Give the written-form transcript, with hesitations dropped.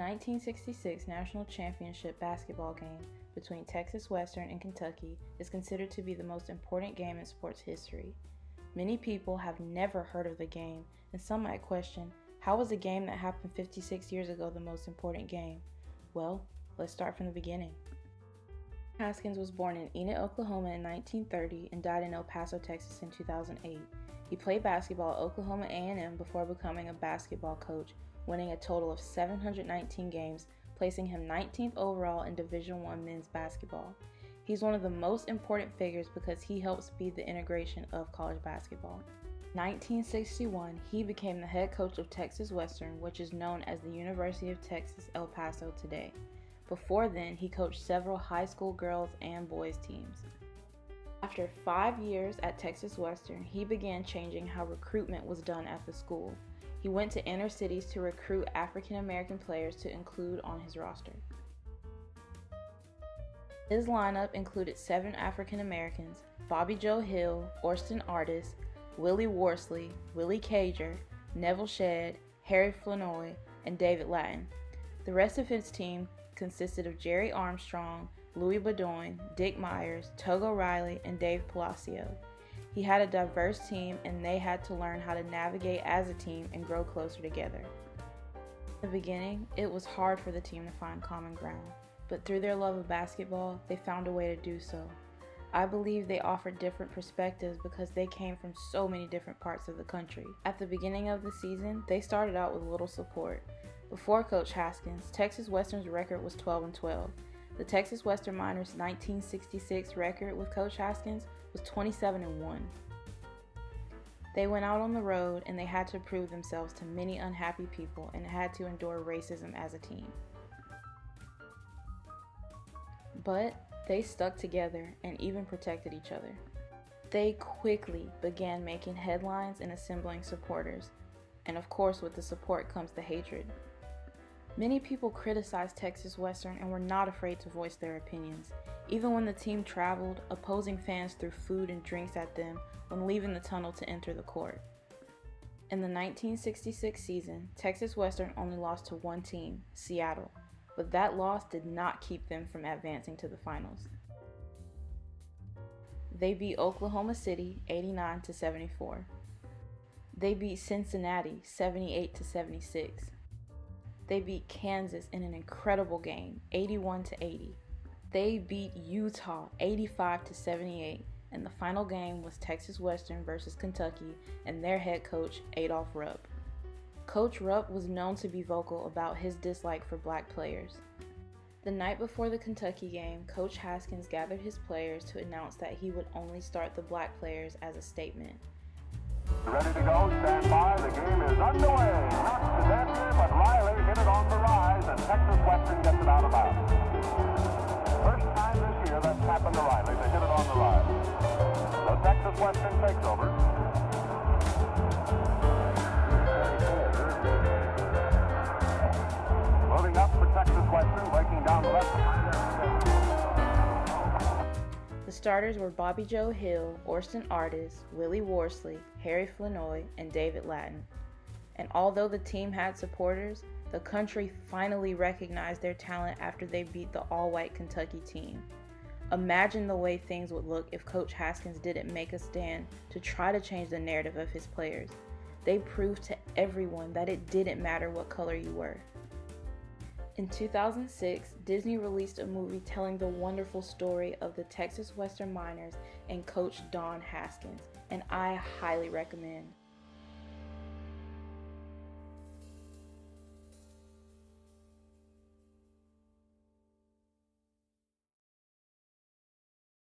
1966 National Championship basketball game between Texas Western and Kentucky is considered to be the most important game in sports history. Many people have never heard of the game, and some might question, how was a game that happened 56 years ago the most important game? Well, let's start from the beginning. Haskins was born in Enid, Oklahoma in 1930 and died in El Paso, Texas in 2008. He played basketball at Oklahoma A&M before becoming a basketball coach, winning a total of 719 games, placing him 19th overall in Division I men's basketball. He's one of the most important figures because he helped speed the integration of college basketball. In 1961, he became the head coach of Texas Western, which is known as the University of Texas El Paso today. Before then, he coached several high school girls and boys teams. After 5 years at Texas Western, he began changing how recruitment was done at the school. He went to inner cities to recruit African American players to include on his roster. His lineup included 7 African Americans: Bobby Joe Hill, Orsten Artis, Willie Worsley, Willie Cager, Neville Shedd, Harry Flournoy, and David Lattin. The rest of his team consisted of Jerry Armstrong, Louis Bedoin, Dick Myers, Togo Riley, and Dave Palacio. He had a diverse team, and they had to learn how to navigate as a team and grow closer together. In the beginning, it was hard for the team to find common ground, but through their love of basketball, they found a way to do so. I believe they offered different perspectives because they came from so many different parts of the country. At the beginning of the season, they started out with little support. Before Coach Haskins, Texas Western's record was 12-12. The Texas Western Miners' 1966 record with Coach Haskins was 27-1. They went out on the road and they had to prove themselves to many unhappy people and had to endure racism as a team. But they stuck together and even protected each other. They quickly began making headlines and assembling supporters. And of course, with the support comes the hatred. Many people criticized Texas Western and were not afraid to voice their opinions. Even when the team traveled, opposing fans threw food and drinks at them when leaving the tunnel to enter the court. In the 1966 season, Texas Western only lost to one team, Seattle, but that loss did not keep them from advancing to the finals. They beat Oklahoma City 89-74. They beat Cincinnati 78-76. They beat Kansas in an incredible game, 81-80. They beat Utah 85-78, and the final game was Texas Western versus Kentucky and their head coach, Adolph Rupp. Coach Rupp was known to be vocal about his dislike for black players. The night before the Kentucky game, Coach Haskins gathered his players to announce that he would only start the black players as a statement. Ready to go, stand by, the game is underway. Knocked to Denver, but Riley hit it on the rise, and Texas Western gets it out of bounds. First time this year that's happened to Riley, to hit it on the rise. So Texas Western takes over. Moving up for Texas Western, breaking down the left behind there. The starters were Bobby Joe Hill, Orsten Artis, Willie Worsley, Harry Flournoy, and David Lattin. And although the team had supporters, the country finally recognized their talent after they beat the all-white Kentucky team. Imagine the way things would look if Coach Haskins didn't make a stand to try to change the narrative of his players. They proved to everyone that it didn't matter what color you were. In 2006, Disney released a movie telling the wonderful story of the Texas Western Miners and Coach Don Haskins, and I highly recommend.